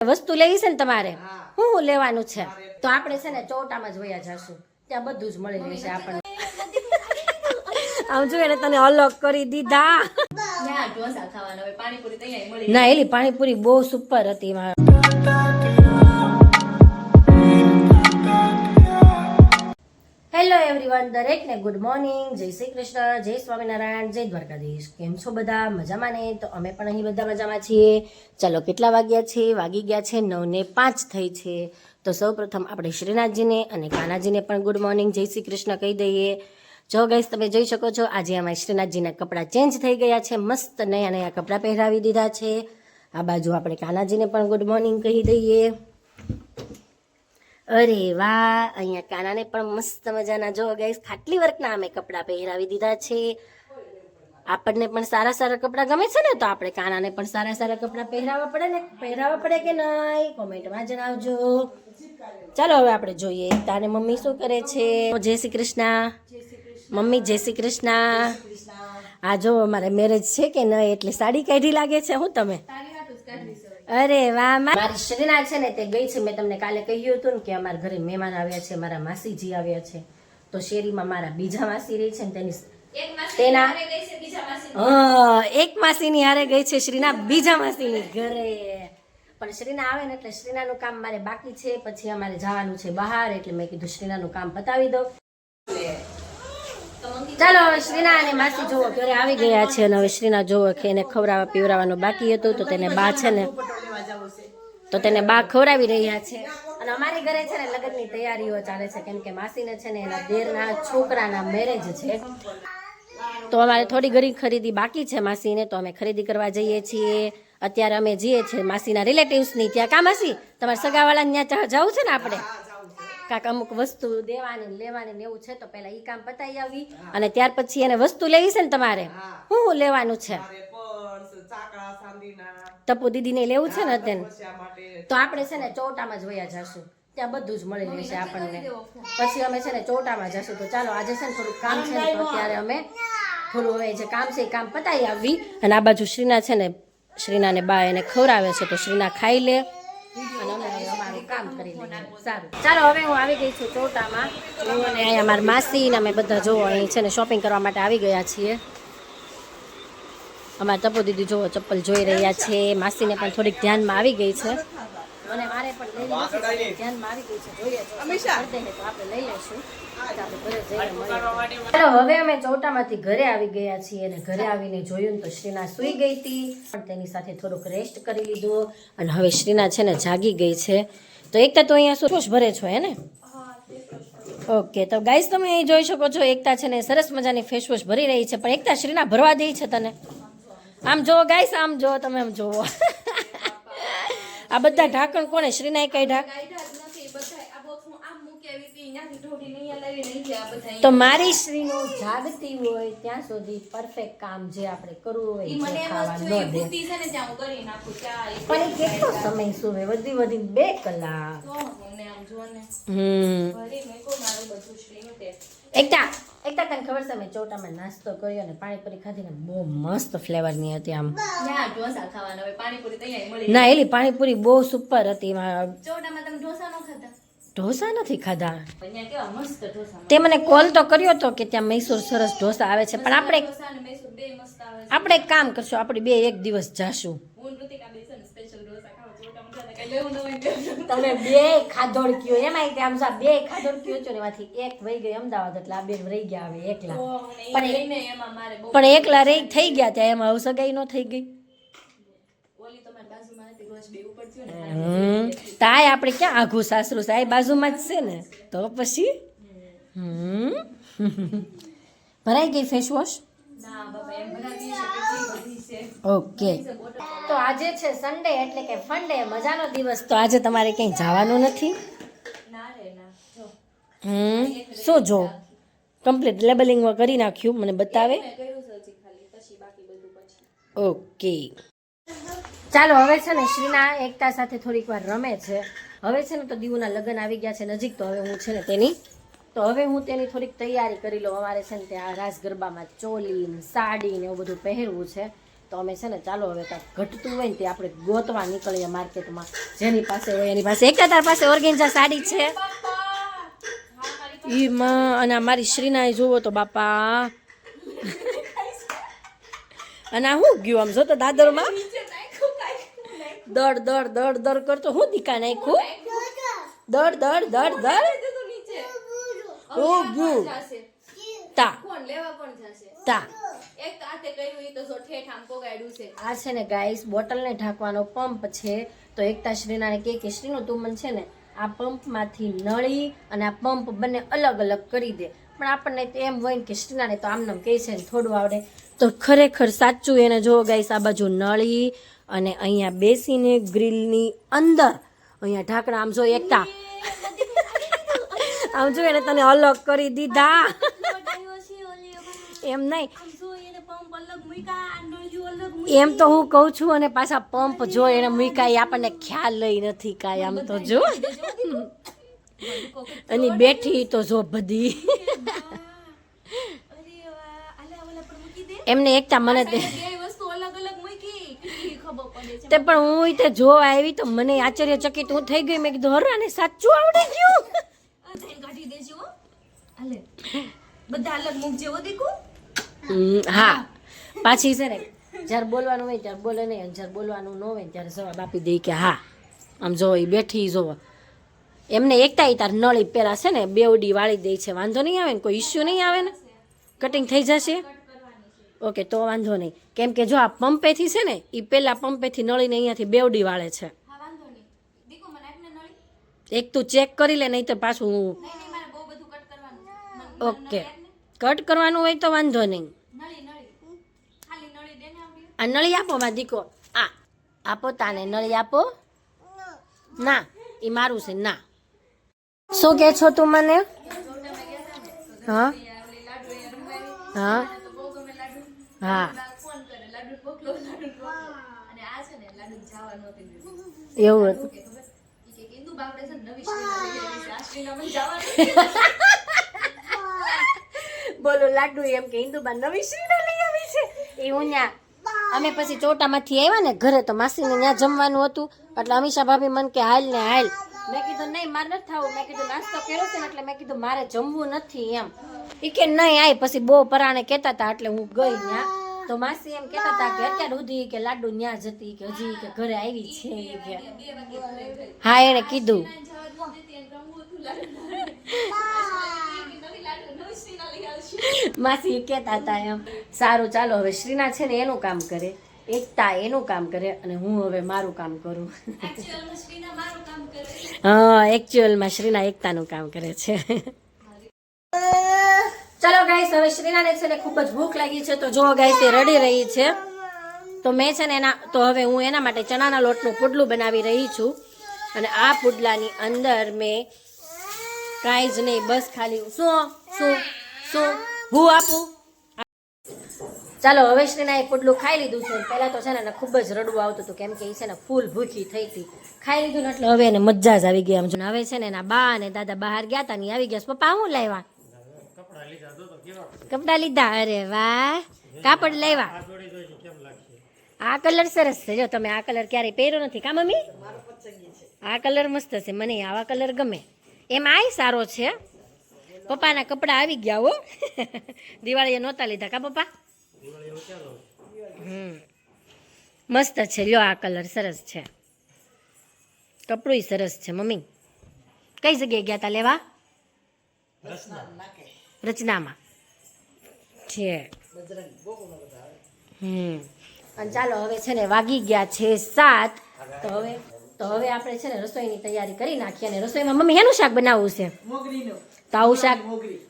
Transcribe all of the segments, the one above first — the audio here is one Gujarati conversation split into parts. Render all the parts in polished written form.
વસ્તુ લેવી છે ને તમારે શું લેવાનું છે તો આપણે છે ને ચોટામાં જ વયા જશું ત્યાં બધું જ મળી રહેશે આપણને આમ જો એને તને અલગ કરી દીધા ના એલી પાણીપુરી બહુ સુપર હતી હેલો એવરીવન દરેકને ગુડ મોર્નિંગ જય શ્રી કૃષ્ણ જય સ્વામિનારાયણ જય દ્વારકાધીશ કેમ છો બધા મજામાં ને તો અમે પણ અહીં બધા મજામાં છીએ ચાલો કેટલા વાગ્યા છે વાગી ગયા છે 9:05 થઈ છે તો સૌપ્રથમ આપણે શ્રીનાથજીને અને કાનાજીને પણ ગુડ મોર્નિંગ જય શ્રી કૃષ્ણ કહી દઈએ જો ગાઈસ તમે જોઈ શકો છો આજે અમારા શ્રીનાથજીના કપડાં ચેન્જ થઈ ગયા છે મસ્ત નયા નયા કપડાં પહેરાવી દીધા છે આ બાજુ આપણે કાનાજીને પણ ગુડ મોર્નિંગ કહી દઈએ અરે વાહ અહીંયા કાનાને પણ મસ્ત મજાના જો ગાઈસ ખાટલી વર્કના અમે કપડાં પહેરાવી દીધા છે આપણને પણ સારા સારા કપડાં ગમે છે ને તો આપણે કાનાને પણ સારા સારા કપડાં પહેરાવવા પડે કે નહીં કોમેન્ટમાં જણાવજો ચાલો હવે આપણે જોઈએ તારે મમ્મી શું કરે છે જય શ્રી કૃષ્ણ મમ્મી જય શ્રી કૃષ્ણ આ જો અમારે મેરેજ છે કે નહીં એટલે સાડી કાઢી લાગે છે હું તમે અરે વાહ મારી શ્રીના છે ને તે ગઈ છે મેં તમને કાલે કહ્યું હતું ને કે અમારા ઘરે મહેમાન આવ્યા છે મારા માસીજી આવ્યા છે તો શેરીમાં મારા બીજા માસી રહી છે ને એક માસીની હારે ગઈ છે શ્રીના બીજા માસીની ઘરે પણ શ્રીના આવે ને એટલે શ્રીનાનું કામ મારે બાકી છે પછી અમારે જવાનું છે બહાર એટલે મેં કીધું શ્રીનાનું કામ પતાવી દો ચાલો હવે શ્રીના અને માસી જોવો ઘરે આવી ગયા છે અને હવે શ્રીના જોવો કે એને ખવડાવવા પીવડાવવાનું બાકી હતું તો તેને બા છે ને તો તેને બા ખવડાવી રહ્યા છે અને અમારી ઘરે છે ને લગ્નની તૈયારીઓ ચાલે છે કેમ કે માસીને છે ને એના દેરના છોકરાના મેરેજ છે તો અમારે થોડી ઘણી ખરીદી બાકી છે માસીને તો અમે ખરીદી કરવા જઈએ છીએ અત્યારે અમે જઈએ છીએ માસીના રિલેટિવ્સની ત્યાં કા માસી તમારા સગાવાળાને ત્યાં જવું છે ને આપણે કાંક અમુક વસ્તુ દેવાની લેવાની ને એવું છે તો પેલા ઈ કામ પતાવી આવી અને ત્યાર પછી એને વસ્તુ લેવી છે ને તમારે શું લેવાનું છે ટપુ દીદીને લેવું છે ને અત્યારે તો આપણે છે ને ચોટામાં જ વયા જશું ત્યાં બધું જ મળી રહેશે આપણને પછી અમે છે ને ચોટામાં જશું તો ચાલો આજે છે ને થોડુંક કામ છે તો અત્યારે અમે થોડું હવે જે કામ છે એ કામ પતાવી આવી અને આ બાજુ શ્રીના છે ને શ્રીનાને બા એને ખવડાવે છે તો શ્રીના ખાઈ લે અને અમે અમારું કામ કરી લઈએ સારું ચાલો હવે હું આવી ગઈ છું ચોટામાં અને અહીંયા મારા માસી ને અમે બધા જોવો અહીં છે ને શોપિંગ કરવા માટે આવી ગયા છીએ અમારા ટપુ દીદી જોવો ચપ્પલ જોઈ રહ્યા છે માસીને પણ થોડીક ધ્યાનમાં આવી ગઈ છે અને મારે પણ લઈ લેવું ધ્યાનમાં આવી ગઈ છે જોઈએ તો આપણે લઈ લઈશું ચાલો હવે અમે ચોટામાંથી ઘરે આવી ગયા છીએ અને ઘરે આવીને જોયું ને તો શ્રીના સૂઈ ગઈ હતી પણ તેની સાથે થોડુંક રેસ્ટ કરી લીધું અને હવે શ્રીના છે ને જાગી ગઈ છે તો એકતા તો અહીંયા શું ભરે છો હે ને ઓકે તો ગાઈસ તમે અહીં જોઈ શકો છો એકતા છે ને સરસ મજાની ફેસ વોશ ભરી રહી છે પણ એકતા શ્રીના ભરવા દે છે તને આમ જોવો ગાઈસ આમ જોવો તમે આમ જોવો આ બધા ઢાંકણ કોને શ્રીનાએ કાઢ્યા તો મારી શ્રીનું જાગતી હોય ત્યાં સુધી પરફેક્ટ કામ જે આપણે કરવું હોય પણ કેટલો સમય સુવે વધી 2 કલાક એકતા તને ખબર છે મેં ચોટામાં નાસ્તો કર્યો ને પાણીપુરી ખાધી ને બહુ મસ્ત ફ્લેવરની હતી આમ ના એલી પાણીપુરી બહુ સુપર હતી ઢોસા નથી ખાધા તે મને કોલ તો કર્યો હતો કે ત્યાં મૈસૂર સરસ ઢોસા આવે છે પણ આપણે એક કામ કરશું આપણે બે એક દિવસ જાશું તમે બે ખાધોડ કયો એમાં આમ બે ખાધોડ કયો છો ને એમાંથી એક વહી ગઈ અમદાવાદ એટલે આ બેન રહી ગયા હવે એકલા પણ એકલા રહી થઈ ગયા ત્યાં એમાં હવે સગાઈ નો થઈ ગઈ તાય આપણે ક્યાં આઘું સાસરું સાય બાજુમાં જ છે ને તો પછી ભરાઈ ગઈ ફેસ વોશ ઓકે તો આજે છે સન્ડે એટલે કે ફન ડે મજાનો દિવસ તો આજે તમારે ક્યાંય જવાનું નથી શું જો કમ્પ્લીટ લેબલિંગ કરી નાખ્યું મને બતાવે ઓકે ચાલો હવે છે ને શ્રીના એકતા સાથે થોડીક વાર રમે છે હવે છે ને તો દીવુના લગ્ન આવી ગયા છે નજીક તો હવે હું છે ને તેની થોડીક તૈયારી કરી લઉં અમારે છે ને ત્યાં રાસ ગરબામાં ચોલી સાડી ને એવું બધું પહેરવું છે તો અમે છે ને ચાલો હવે કાંઈક ઘટતું હોય ને તે આપણે ગોતવા નીકળીએ માર્કેટમાં. જેની પાસે હોય એની પાસે. એકતા તાર પાસે ઓર્ગેન્ઝા સાડી છે? ઈ માં અને મારી શ્રીના જુઓ તો બાપા. અને આ હું ગયું આમ જો તો દાદરમાં દડ દડ દડ દડ કરતો હું દીકા નાખ્યું દડ દડ દડ દડ ઓ ગયું તા તા. આ છે ને ગાઈસ બોટલને ઢાંકવાનો પંપ છે. તો એકતા શ્રીનાને કે શ્રીનું તું મને છે ને આ પંપમાંથી નળી અને આ પંપ બંને અલગ અલગ કરી દે. પણ આપણને તો એમ હોય ને કે શ્રીનાને તો આમનામ કહે છે ને થોડું આવડે. તો ખરેખર સાચું એને જો ગાઈસ આ બાજુ નળી અને અહીંયા બેસીને ગ્રીલની અંદર અહીંયા ઢાંકણા આમ જો એકતા આમ જો એને તને અલગ કરી દીધા. એમ નહીં એમ તો હું કહું છું અને પાછા પંપ જો એને મૂક્યા એ આપણને ખ્યાલ લઈ નથી કાંઈ. આમ તો જો અને બેઠી તો જો બધી એમને એકતા મને તે પણ હું તે જો આવી તો મને આશ્ચર્યચકિત હું થઈ ગઈ. મેં કીધું હરાને સાચું આવડી ગયું. હા પાછી છે ને જ્યારે બોલવાનું હોય ત્યારે બોલે નહીં અને જ્યારે બોલવાનું ન હોય ત્યારે જવાબ આપી દે કે હા. આમ જો એ બેઠી જોવો એમને એકતા તાર નળી પેલા છે ને બેવડી વાળી દે છે. વાંધો નહીં આવે ને કોઈ ઇસ્યુ નહીં આવે ને કટિંગ થઈ જશે. ઓકે તો વાંધો નહીં કેમ કે જો આ પંપેથી છે ને એ પેલા પંપેથી નળીને અહીંયાથી બેવડી વાળે છે. એક તું ચેક કરી લે નહીં તો પાછું ઓકે કટ કરવાનું હોય તો વાંધો નહીં. આ નળી આપો માં દીકો આ આપો તાને નળી આપો. ના એ મારું છે ના. શું કે છો તું મને? હા હા હા એવું હતું. બોલો લાડુ એમ કે ઇન્દુબા નવી શ્રીના લઈ આવી છે. એવું ન્યા અમે પછી ચોટામાંથી આવ્યા ને ઘરે તો માસીને ત્યાં જમવાનું હતું એટલે અમીષા ભાભી મને કે હાલ ને હાલ. મેં કીધું નહીં મારે નથી થવું. મેં કીધું નાસ્તો કર્યો છે ને એટલે મેં કીધું મારે જમવું નથી એમ. એ કે નહીં આય પછી બહુ પરાણે કહેતા હતા એટલે હું ગઈ ત્યાં. તો માસી એમ કહેતા હતા કે અત્યાર સુધી કે લાડુ ન્યા જતી કે હજી કે ઘરે આવી છે કે હા એને કીધું. માસી કહેતા હતા એમ. સારું ચાલો હવે શ્રીના છે ને એનું કામ કરે એકતા એનું કામ કરે અને હું હવે મારું કામ કરું. હા એકચ્યુઅલમાં શ્રીના એકતાનું કામ કરે છે. ચલો ગાઈસ હવે શ્રીનાને છે ને ખૂબ જ ભૂખ લાગી છે તો જો ગાઈસ એ રડી રહી છે. તો મેં છે ને તો હવે હું એના માટે ચણાના લોટનું પુડલું બનાવી રહી છું. અને આ પુડલાની અંદર મેં કાંઈ જ નહીં બસ ખાલી શું શું શું હું આપું. ચાલો હવે શ્રીના એ પુડલું ખાઈ લીધું છે. પહેલાં તો છે ને ખૂબ જ રડવું આવતું હતું કેમ કે એ છે ને ફૂલ ભૂખી થઈ હતી. ખાઈ લીધું ને એટલે હવે એને મજા જ આવી ગઈ. આમ હવે છે ને એના બા અને દાદા બહાર ગયા હતા ને આવી ગયા. પપ્પા હું લાવ્યા? કપડા લીધા. અરે વાહ કાપડ લાવ્યા. આ કલર સરસ છે. જો તમે આ કલર ક્યારેય પહેર્યો નથી કા મમ્મી? આ કલર મસ્ત છે મને આવા કલર ગમે. એમ આય સારો છે. પપ્પાના કપડા આવી ગયા હો. દિવાળીએ નહોતા લીધા કા પપ્પા? મસ્ત છે. લ્યો આ કલર સરસ છે. કપડું સરસ છે મમ્મી. કઈ જગ્યાએ ગયા તા લેવા? રચનામાં છે. અને ચાલો હવે છે ને વાગી ગયા છે 7. તો હવે આપણે છે ને રસોઈની તૈયારી કરી નાખીએ. અને રસોઈમાં મમ્મી એનું શાક બનાવવું છે? તો આવું શાક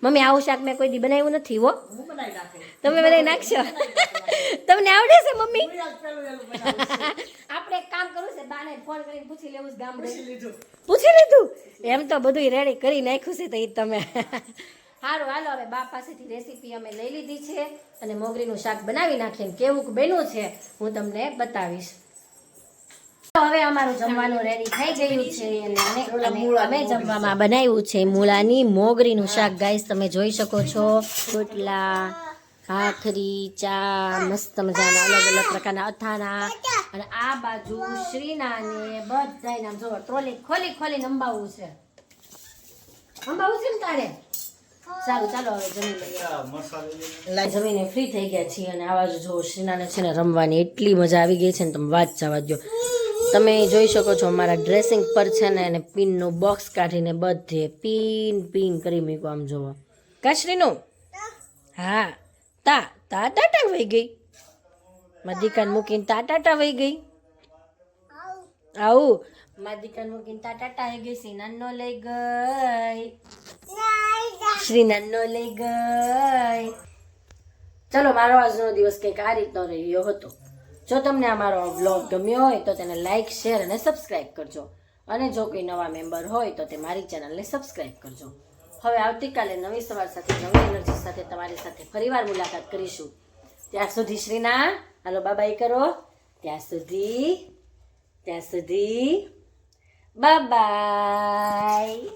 મમ્મી આવું શાક મેં કોઈ દી બનાવ્યું નથી હો. તમે બનાવી નાખશો? તમને આવડે છે મમ્મી? આપણે એક કામ કરવું છે બાને ફોન કરીને પૂછી લેવું છે ગામડે. પૂછી લીધું? એમ તો બધું રેડી કરી નાખ્યું છે તો એ તમે સારું હાલો હવે બા પાસેથી રેસીપી અમે લઈ લીધી છે અને મોગરીનું શાક બનાવી નાખીએ. કેવું બન્યું છે હું તમને બતાવીશ. હવે અમારું જમવાનું રેડી થઈ ગયું છે અને અમે જમવામાં બનાવ્યું છે મૂળાની મોગરીનું શાક. ગાઈસ તમે જોઈ શકો છો રોટલા ભાખરી, ચા, મસ્ત મજાના અલગ અલગ પ્રકારના અથાણા, અને આ બાજુ શ્રીનાને બધાય નામ જો ટ્રોલી ખોલી ખોલીને અંબાવું છે. અંબાવું છે ને તારે? સારું ચાલો હવે જમી લઈએ. જમીને ફ્રી થઈ ગયા છીએ અને આવા જો શ્રીનાને છે ને રમવાની એટલી મજા આવી ગઈ છે ને તમે વાત જવા દો. તમે જોઈ શકો છો મારા ડ્રેસિંગ પર છે ને એને પિનનું બોક્સ કાઢીને બધે પિન કરી મૂક્યું. આમ જોવો કાશ્રીનું. હા ટાટા વહી ગઈ. મારી મૂકીને ટાટા વહી ગઈ. આવું મારી દીકરાને મૂકીને ટાટા વહી ગઈ. શ્રીનાનો લઈ ગઈ. શ્રીનાનો લઈ ગઈ. ચલો મારો આજનો દિવસ કંઈક આ રીતનો રહ્યો હતો. જો તમને આ મારો વ્લોગ ગમ્યો હોય તો તેને લાઇક, શેર અને સબસ્ક્રાઈબ કરજો. અને જો કોઈ નવા મેમ્બર હોય તો તે મારી ચેનલને સબસ્ક્રાઈબ કરજો. હવે આવતીકાલે નવી સવાર સાથે નવી એનર્જી સાથે તમારી સાથે ફરીવાર મુલાકાત કરીશું. ત્યાં સુધી શ્રીના હાલો બાય કરો. ત્યાં સુધી બાય.